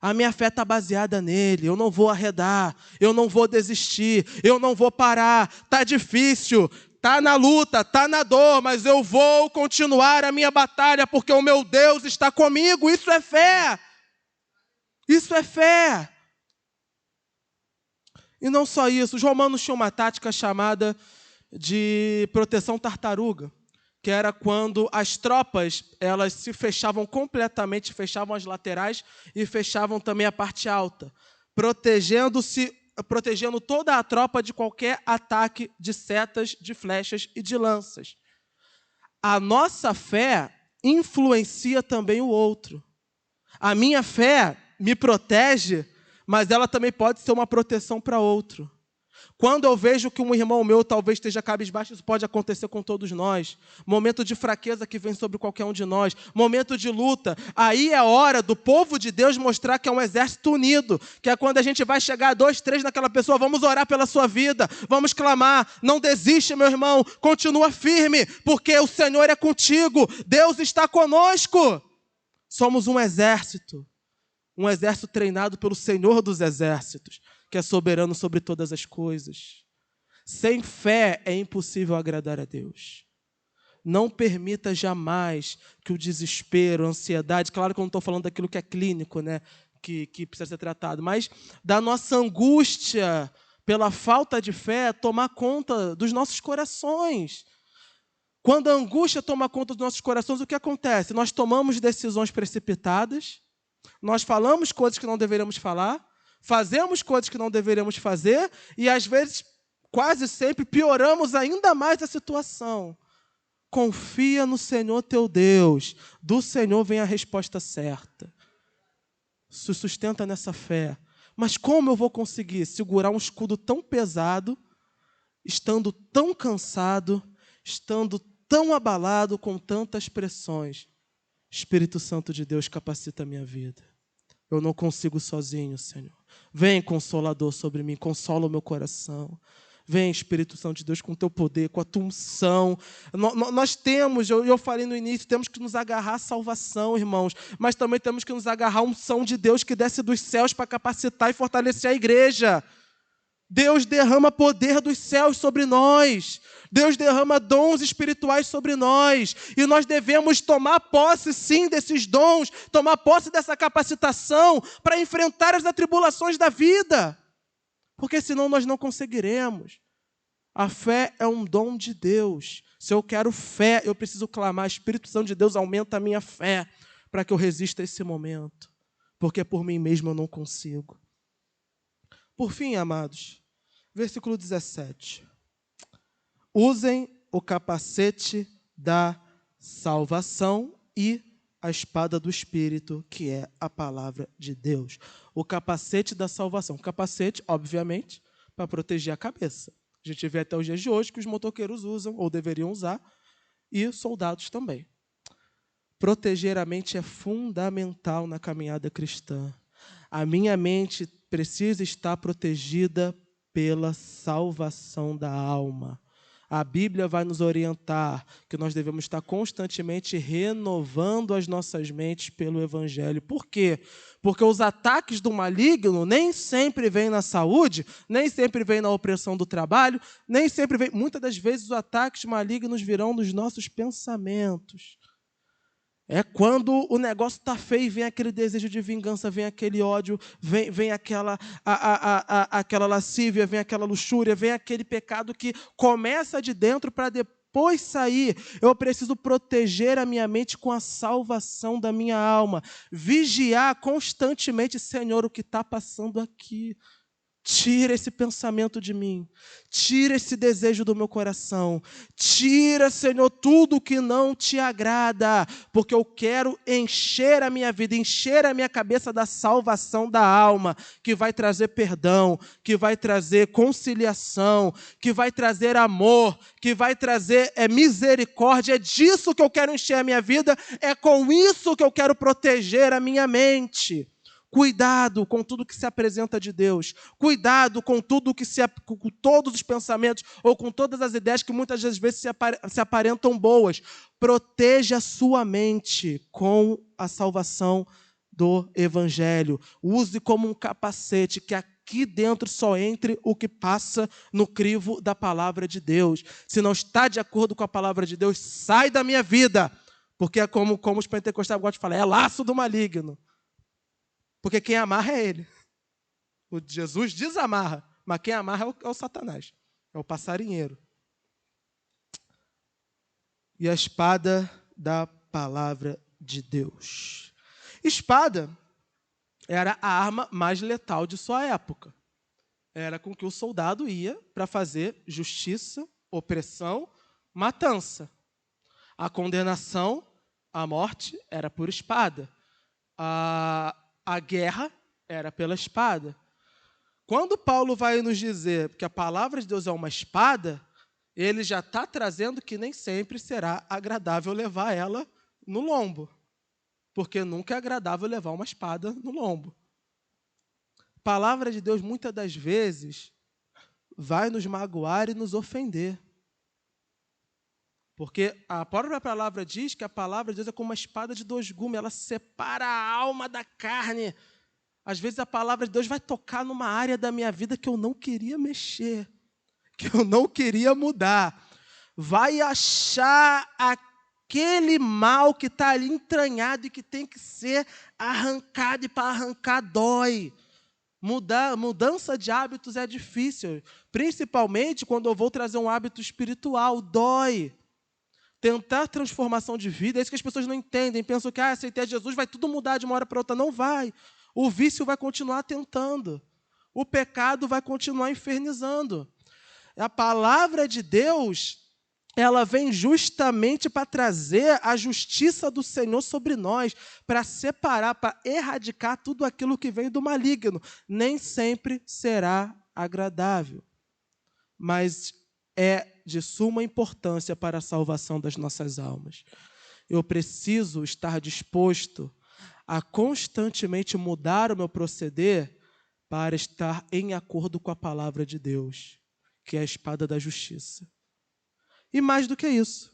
A minha fé está baseada nele, eu não vou arredar, eu não vou desistir, eu não vou parar, está difícil, está na luta, está na dor, mas eu vou continuar a minha batalha, porque o meu Deus está comigo. Isso é fé. Isso é fé. E não só isso, os romanos tinham uma tática chamada de proteção tartaruga, que era quando as tropas, elas se fechavam completamente, fechavam as laterais e fechavam também a parte alta, protegendo toda a tropa de qualquer ataque de setas, de flechas e de lanças. A nossa fé influencia também o outro. A minha fé me protege, mas ela também pode ser uma proteção para outro. Quando eu vejo que um irmão meu talvez esteja cabisbaixo, isso pode acontecer com todos nós. Momento de fraqueza que vem sobre qualquer um de nós. Momento de luta. Aí é hora do povo de Deus mostrar que é um exército unido. Que é quando a gente vai chegar a 2, 3 naquela pessoa. Vamos orar pela sua vida. Vamos clamar. Não desiste, meu irmão. Continua firme. Porque o Senhor é contigo. Deus está conosco. Somos um exército. Um exército treinado pelo Senhor dos exércitos, que é soberano sobre todas as coisas. Sem fé é impossível agradar a Deus. Não permita jamais que o desespero, a ansiedade, claro que eu não estou falando daquilo que é clínico, né, que precisa ser tratado, mas da nossa angústia pela falta de fé tomar conta dos nossos corações. Quando a angústia toma conta dos nossos corações, o que acontece? Nós tomamos decisões precipitadas, nós falamos coisas que não deveríamos falar, fazemos coisas que não deveríamos fazer e, às vezes, quase sempre, pioramos ainda mais a situação. Confia no Senhor teu Deus. Do Senhor vem a resposta certa. Se sustenta nessa fé. Mas como eu vou conseguir segurar um escudo tão pesado, estando tão cansado, estando tão abalado com tantas pressões? Espírito Santo de Deus, capacita a minha vida. Eu não consigo sozinho, Senhor. Vem, Consolador, sobre mim, consola o meu coração. Vem, Espírito Santo de Deus, com o teu poder, com a tua unção. Nós temos, eu falei no início, temos que nos agarrar à salvação, irmãos, mas também temos que nos agarrar à unção de Deus que desce dos céus para capacitar e fortalecer a igreja. Deus derrama poder dos céus sobre nós. Deus derrama dons espirituais sobre nós. E nós devemos tomar posse, sim, desses dons, tomar posse dessa capacitação para enfrentar as atribulações da vida. Porque senão nós não conseguiremos. A fé é um dom de Deus. Se eu quero fé, eu preciso clamar. Espírito Santo de Deus, aumenta a minha fé para que eu resista a esse momento. Porque por mim mesmo eu não consigo. Por fim, amados, versículo 17. Usem o capacete da salvação e a espada do Espírito, que é a palavra de Deus. O capacete da salvação. O capacete, obviamente, para proteger a cabeça. A gente vê até os dias de hoje que os motoqueiros usam, ou deveriam usar, e soldados também. Proteger a mente é fundamental na caminhada cristã. A minha mente precisa estar protegida pela salvação da alma. A Bíblia vai nos orientar que nós devemos estar constantemente renovando as nossas mentes pelo Evangelho. Por quê? Porque os ataques do maligno nem sempre vêm na saúde, nem sempre vêm na opressão do trabalho, nem sempre vêm. Muitas das vezes os ataques malignos virão nos nossos pensamentos. É quando o negócio está feio, vem aquele desejo de vingança, vem aquele ódio, vem aquela lascívia, vem aquela luxúria, vem aquele pecado que começa de dentro para depois sair. Eu preciso proteger a minha mente com a salvação da minha alma. Vigiar constantemente, Senhor, o que está passando aqui. Tira esse pensamento de mim. Tira esse desejo do meu coração. Tira, Senhor, tudo que não te agrada. Porque eu quero encher a minha vida, encher a minha cabeça da salvação da alma, que vai trazer perdão, que vai trazer conciliação, que vai trazer amor, que vai trazer misericórdia. É disso que eu quero encher a minha vida. É com isso que eu quero proteger a minha mente. Cuidado com tudo que se apresenta de Deus. Cuidado com tudo que com todos os pensamentos ou com todas as ideias que muitas das vezes se aparentam boas. Proteja a sua mente com a salvação do Evangelho. Use como um capacete que aqui dentro só entre o que passa no crivo da palavra de Deus. Se não está de acordo com a palavra de Deus, sai da minha vida. Porque é como os pentecostais gostam de falar, é laço do maligno. Porque quem amarra é ele. O Jesus desamarra, mas quem amarra é o Satanás, é o passarinheiro. E a espada da palavra de Deus. Espada era a arma mais letal de sua época. Era com que o soldado ia para fazer justiça, opressão, matança. A condenação, a morte, era por espada. A guerra era pela espada. Quando Paulo vai nos dizer que a palavra de Deus é uma espada, ele já está trazendo que nem sempre será agradável levar ela no lombo. Porque nunca é agradável levar uma espada no lombo. A palavra de Deus, muitas das vezes, vai nos magoar e nos ofender. Porque a própria palavra diz que a palavra de Deus é como uma espada de dois gumes, ela separa a alma da carne. Às vezes a palavra de Deus vai tocar numa área da minha vida que eu não queria mexer, que eu não queria mudar. Vai achar aquele mal que está ali entranhado e que tem que ser arrancado, e para arrancar dói. Mudança de hábitos é difícil, principalmente quando eu vou trazer um hábito espiritual, dói. Tentar transformação de vida, é isso que as pessoas não entendem, pensam que aceitei Jesus, vai tudo mudar de uma hora para outra. Não vai. O vício vai continuar tentando. O pecado vai continuar infernizando. A palavra de Deus, ela vem justamente para trazer a justiça do Senhor sobre nós, para separar, para erradicar tudo aquilo que vem do maligno. Nem sempre será agradável, mas é de suma importância para a salvação das nossas almas. Eu preciso estar disposto a constantemente mudar o meu proceder para estar em acordo com a palavra de Deus, que é a espada da justiça. E mais do que isso,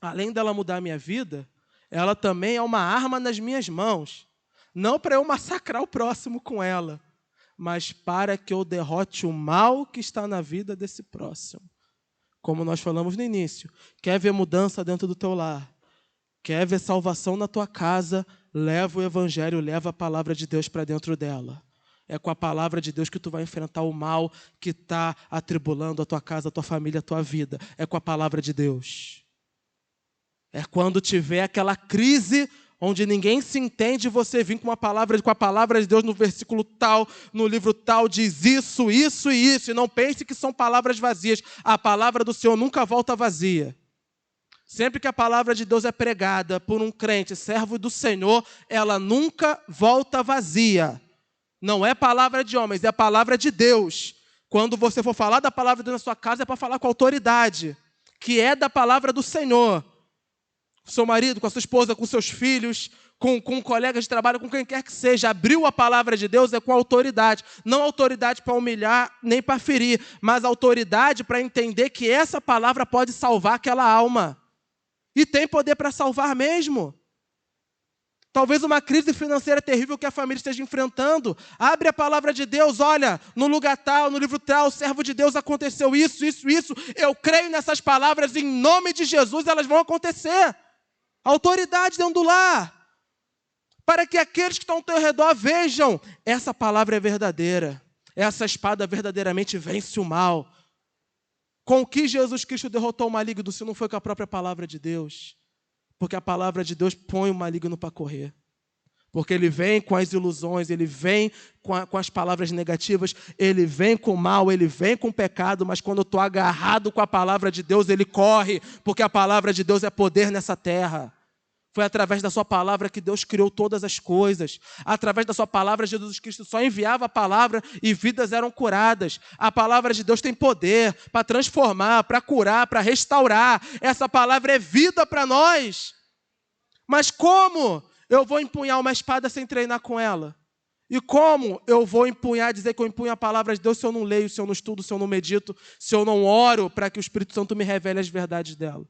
além dela mudar a minha vida, ela também é uma arma nas minhas mãos, não para eu massacrar o próximo com ela, mas para que eu derrote o mal que está na vida desse próximo. Como nós falamos no início, quer ver mudança dentro do teu lar, quer ver salvação na tua casa, leva o evangelho, leva a palavra de Deus para dentro dela. É com a palavra de Deus que tu vai enfrentar o mal que está atribulando a tua casa, a tua família, a tua vida. É com a palavra de Deus. É quando tiver aquela crise onde ninguém se entende, você vir com a palavra de Deus no versículo tal, no livro tal, diz isso, isso e isso. E não pense que são palavras vazias. A palavra do Senhor nunca volta vazia. Sempre que a palavra de Deus é pregada por um crente, servo do Senhor, ela nunca volta vazia. Não é palavra de homens, é palavra de Deus. Quando você for falar da palavra de Deus na sua casa, é para falar com autoridade, que é da palavra do Senhor. Com seu marido, com a sua esposa, com seus filhos, com colegas de trabalho, com quem quer que seja. Abriu a palavra de Deus é com autoridade. Não autoridade para humilhar nem para ferir, mas autoridade para entender que essa palavra pode salvar aquela alma. E tem poder para salvar mesmo. Talvez uma crise financeira terrível que a família esteja enfrentando. Abre a palavra de Deus, olha, no lugar tal, no livro tal, o servo de Deus aconteceu isso, isso, isso. Eu creio nessas palavras, em nome de Jesus, elas vão acontecer. Autoridade dentro do lar. Para que aqueles que estão ao teu redor vejam, essa palavra é verdadeira. Essa espada verdadeiramente vence o mal. Com que Jesus Cristo derrotou o maligno, se não foi com a própria palavra de Deus? Porque a palavra de Deus põe o maligno para correr. Porque ele vem com as ilusões, ele vem com as palavras negativas, ele vem com o mal, ele vem com o pecado, mas quando eu estou agarrado com a palavra de Deus, ele corre, porque a palavra de Deus é poder nessa terra. Foi através da sua palavra que Deus criou todas as coisas. Através da sua palavra, Jesus Cristo só enviava a palavra e vidas eram curadas. A palavra de Deus tem poder para transformar, para curar, para restaurar. Essa palavra é vida para nós. Mas como eu vou empunhar uma espada sem treinar com ela? E como eu vou empunhar, dizer que eu empunho a palavra de Deus se eu não leio, se eu não estudo, se eu não medito, se eu não oro para que o Espírito Santo me revele as verdades dela?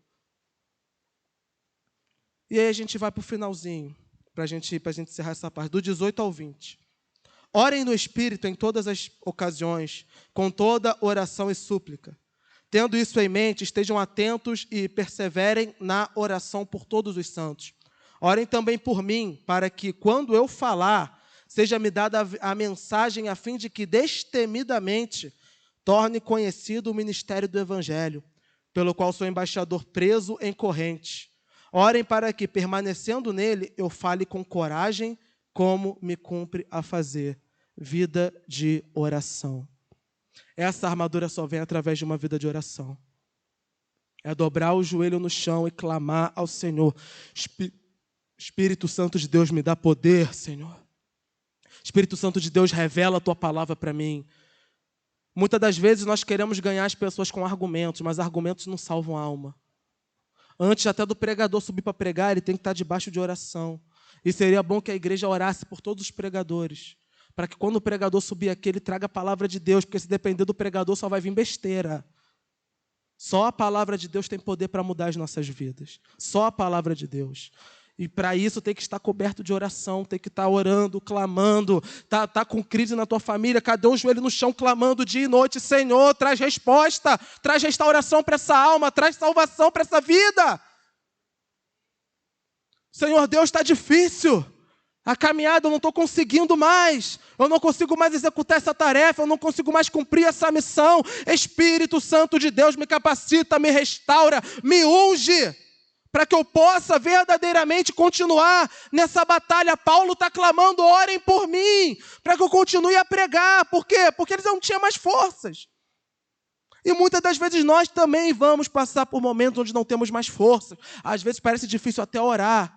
E aí a gente vai para o finalzinho, para a gente encerrar essa parte, do 18 ao 20. Orem no Espírito em todas as ocasiões, com toda oração e súplica. Tendo isso em mente, estejam atentos e perseverem na oração por todos os santos. Orem também por mim, para que, quando eu falar, seja-me dada a mensagem a fim de que, destemidamente, torne conhecido o ministério do Evangelho, pelo qual sou embaixador preso em corrente. Orem para que, permanecendo nele, eu fale com coragem, como me cumpre a fazer vida de oração. Essa armadura só vem através de uma vida de oração. É dobrar o joelho no chão e clamar ao Senhor. Espírito Santo de Deus, me dá poder, Senhor. Espírito Santo de Deus, revela a tua palavra para mim. Muitas das vezes nós queremos ganhar as pessoas com argumentos, mas argumentos não salvam a alma. Antes até do pregador subir para pregar, ele tem que estar debaixo de oração. E seria bom que a igreja orasse por todos os pregadores, para que quando o pregador subir aqui, ele traga a palavra de Deus, porque se depender do pregador só vai vir besteira. Só a palavra de Deus tem poder para mudar as nossas vidas. Só a palavra de Deus. E para isso tem que estar coberto de oração, tem que estar orando, clamando. Tá com crise na tua família, cadê o joelho no chão clamando dia e noite? Senhor, traz resposta, traz restauração para essa alma, traz salvação para essa vida. Senhor Deus, está difícil. A caminhada eu não estou conseguindo mais. Eu não consigo mais executar essa tarefa. Eu não consigo mais cumprir essa missão. Espírito Santo de Deus, me capacita, me restaura, me unge, para que eu possa verdadeiramente continuar nessa batalha. Paulo está clamando, orem por mim, para que eu continue a pregar. Por quê? Porque eles não tinham mais forças. E muitas das vezes nós também vamos passar por momentos onde não temos mais forças. Às vezes parece difícil até orar,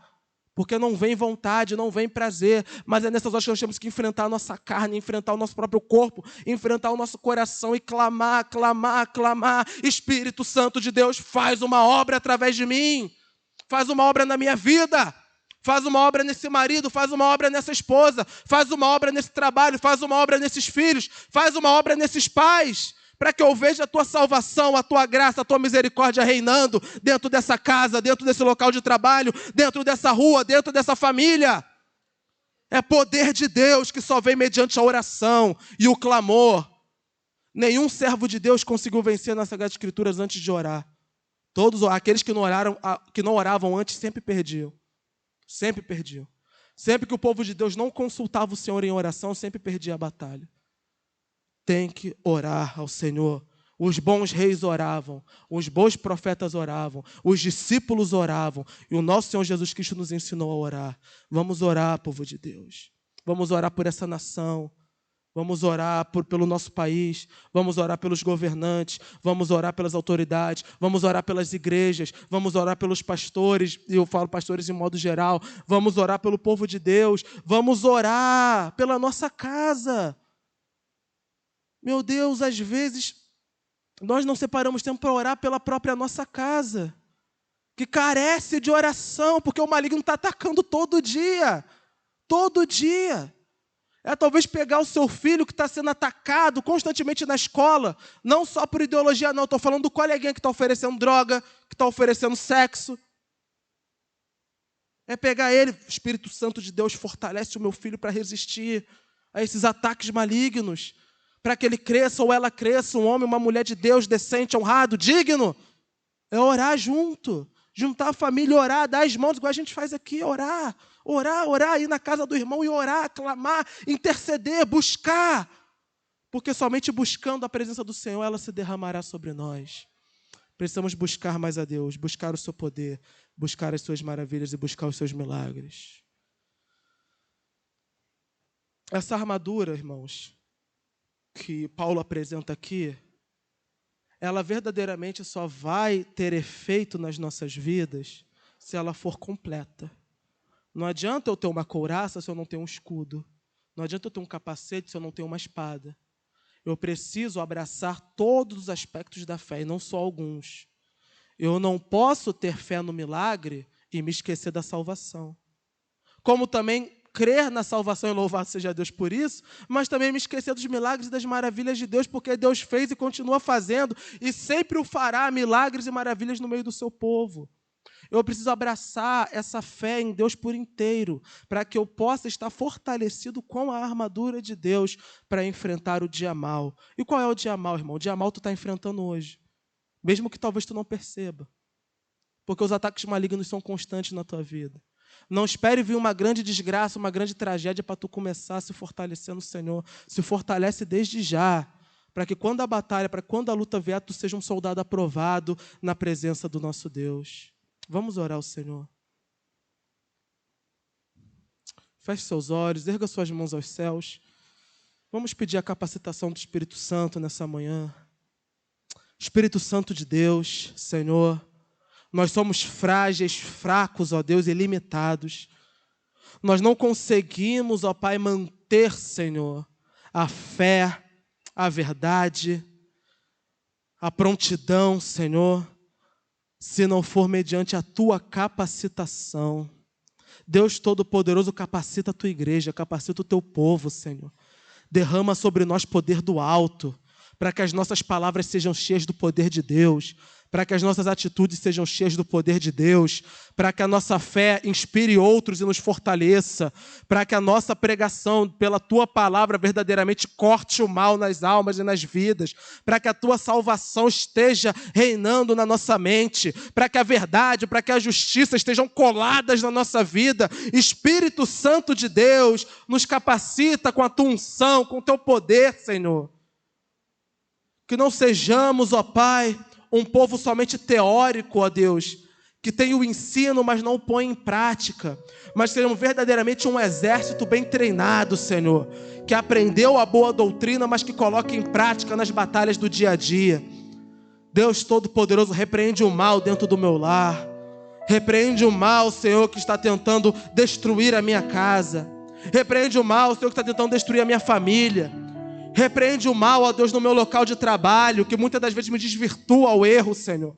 porque não vem vontade, não vem prazer, mas é nessas horas que nós temos que enfrentar a nossa carne, enfrentar o nosso próprio corpo, enfrentar o nosso coração e clamar, clamar, clamar. Espírito Santo de Deus, faz uma obra através de mim, faz uma obra na minha vida, faz uma obra nesse marido, faz uma obra nessa esposa, faz uma obra nesse trabalho, faz uma obra nesses filhos, faz uma obra nesses pais, para que eu veja a tua salvação, a tua graça, a tua misericórdia reinando dentro dessa casa, dentro desse local de trabalho, dentro dessa rua, dentro dessa família. É poder de Deus que só vem mediante a oração e o clamor. Nenhum servo de Deus conseguiu vencer nas Sagradas Escrituras antes de orar. Todos aqueles que não oravam antes sempre perdiam. Sempre perdiam. Sempre que o povo de Deus não consultava o Senhor em oração, sempre perdia a batalha. Tem que orar ao Senhor. Os bons reis oravam, os bons profetas oravam, os discípulos oravam, e o nosso Senhor Jesus Cristo nos ensinou a orar. Vamos orar, povo de Deus. Vamos orar por essa nação. Vamos orar pelo nosso país, vamos orar pelos governantes, vamos orar pelas autoridades, vamos orar pelas igrejas, vamos orar pelos pastores, e eu falo pastores em modo geral, vamos orar pelo povo de Deus, vamos orar pela nossa casa. Meu Deus, às vezes, nós não separamos tempo para orar pela própria nossa casa, que carece de oração, porque o maligno está atacando todo dia. Todo dia. É talvez pegar o seu filho que está sendo atacado constantemente na escola, não só por ideologia, não. Estou falando do coleguinha que está oferecendo droga, que está oferecendo sexo. É pegar ele, o Espírito Santo de Deus fortalece o meu filho para resistir a esses ataques malignos, para que ele cresça ou ela cresça, um homem, uma mulher de Deus, decente, honrado, digno. É orar junto, juntar a família, orar, dar as mãos, igual a gente faz aqui, orar, ir na casa do irmão e orar, clamar, interceder, buscar. Porque somente buscando a presença do Senhor, ela se derramará sobre nós. Precisamos buscar mais a Deus, buscar o seu poder, buscar as suas maravilhas e buscar os seus milagres. Essa armadura, irmãos, que Paulo apresenta aqui, ela verdadeiramente só vai ter efeito nas nossas vidas se ela for completa. Não adianta eu ter uma couraça se eu não tenho um escudo. Não adianta eu ter um capacete se eu não tenho uma espada. Eu preciso abraçar todos os aspectos da fé, e não só alguns. Eu não posso ter fé no milagre e me esquecer da salvação. Como também crer na salvação e louvado seja Deus por isso, mas também me esquecer dos milagres e das maravilhas de Deus, porque Deus fez e continua fazendo, e sempre o fará, milagres e maravilhas no meio do seu povo. Eu preciso abraçar essa fé em Deus por inteiro, para que eu possa estar fortalecido com a armadura de Deus para enfrentar o dia mau. E qual é o dia mau, irmão? O dia mau tu está enfrentando hoje, mesmo que talvez tu não perceba, porque os ataques malignos são constantes na tua vida. Não espere vir uma grande desgraça, uma grande tragédia para tu começar a se fortalecer no Senhor. Se fortalece desde já, para que quando a batalha, para quando a luta vier, tu seja um soldado aprovado na presença do nosso Deus. Vamos orar ao Senhor. Feche seus olhos, erga suas mãos aos céus. Vamos pedir a capacitação do Espírito Santo nessa manhã. Espírito Santo de Deus, Senhor, nós somos frágeis, fracos, ó Deus, e limitados. Nós não conseguimos, ó Pai, manter, Senhor, a fé, a verdade, a prontidão, Senhor, se não for mediante a Tua capacitação. Deus Todo-Poderoso, capacita a Tua igreja, capacita o Teu povo, Senhor. Derrama sobre nós poder do alto, para que as nossas palavras sejam cheias do poder de Deus, para que as nossas atitudes sejam cheias do poder de Deus, para que a nossa fé inspire outros e nos fortaleça, para que a nossa pregação pela Tua palavra verdadeiramente corte o mal nas almas e nas vidas, para que a Tua salvação esteja reinando na nossa mente, para que a verdade, para que a justiça estejam coladas na nossa vida. Espírito Santo de Deus, nos capacita com a Tua unção, com o Teu poder, Senhor. Que não sejamos, ó Pai, um povo somente teórico, ó Deus, que tem o ensino, mas não o põe em prática, mas sejamos verdadeiramente um exército bem treinado, Senhor, que aprendeu a boa doutrina, mas que coloca em prática nas batalhas do dia a dia. Deus Todo-Poderoso, repreende o mal dentro do meu lar, repreende o mal, Senhor, que está tentando destruir a minha casa, repreende o mal, Senhor, que está tentando destruir a minha família. Repreende o mal, ó Deus, no meu local de trabalho, que muitas das vezes me desvirtua ao erro, Senhor.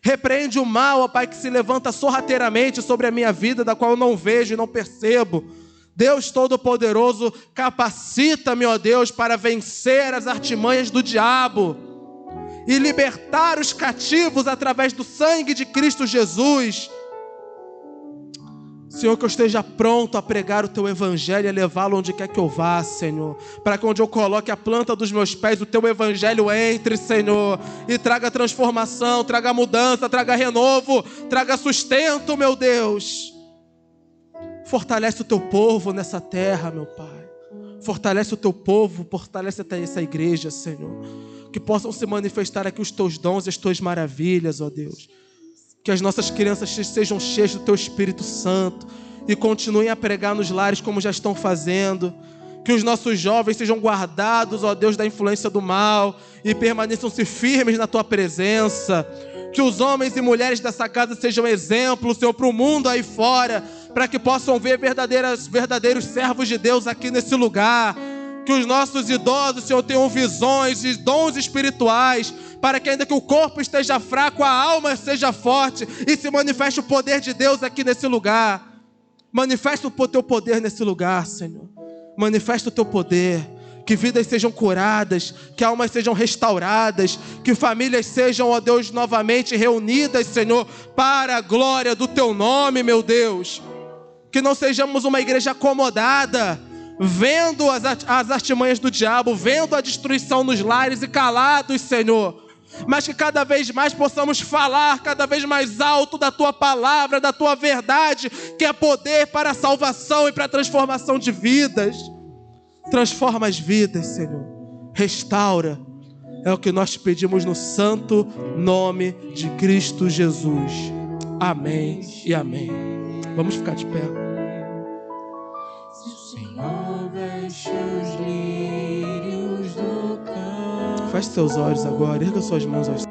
Repreende o mal, ó Pai, que se levanta sorrateiramente sobre a minha vida, da qual eu não vejo e não percebo. Deus Todo-Poderoso, capacita-me, ó Deus, para vencer as artimanhas do diabo e libertar os cativos através do sangue de Cristo Jesus. Senhor, que eu esteja pronto a pregar o Teu Evangelho e a levá-lo onde quer que eu vá, Senhor. Para que onde eu coloque a planta dos meus pés, o Teu Evangelho entre, Senhor. E traga transformação, traga mudança, traga renovo, traga sustento, meu Deus. Fortalece o Teu povo nessa terra, meu Pai. Fortalece o Teu povo, fortalece até essa igreja, Senhor. Que possam se manifestar aqui os Teus dons e as Tuas maravilhas, ó Deus. Que as nossas crianças sejam cheias do Teu Espírito Santo e continuem a pregar nos lares como já estão fazendo. Que os nossos jovens sejam guardados, ó Deus, da influência do mal e permaneçam-se firmes na Tua presença. Que os homens e mulheres dessa casa sejam exemplos, Senhor, para o mundo aí fora, para que possam ver verdadeiros servos de Deus aqui nesse lugar. Que os nossos idosos, Senhor, tenham visões e dons espirituais, para que ainda que o corpo esteja fraco, a alma seja forte e se manifeste o poder de Deus aqui nesse lugar. Manifesta o Teu poder nesse lugar, Senhor. Manifesta o Teu poder. Que vidas sejam curadas, que almas sejam restauradas, que famílias sejam, ó Deus, novamente reunidas, Senhor, para a glória do Teu nome, meu Deus. Que não sejamos uma igreja acomodada, vendo as artimanhas do diabo, vendo a destruição nos lares e calados, Senhor. Mas que cada vez mais possamos falar cada vez mais alto da Tua palavra, da Tua verdade, que é poder para a salvação e para a transformação de vidas. Transforma as vidas, Senhor. Restaura. É o que nós te pedimos no santo nome de Cristo Jesus. Amém e amém. Vamos ficar de pé. Senhor, veste os lírios do campo. Feche seus olhos agora, erga suas mãos aos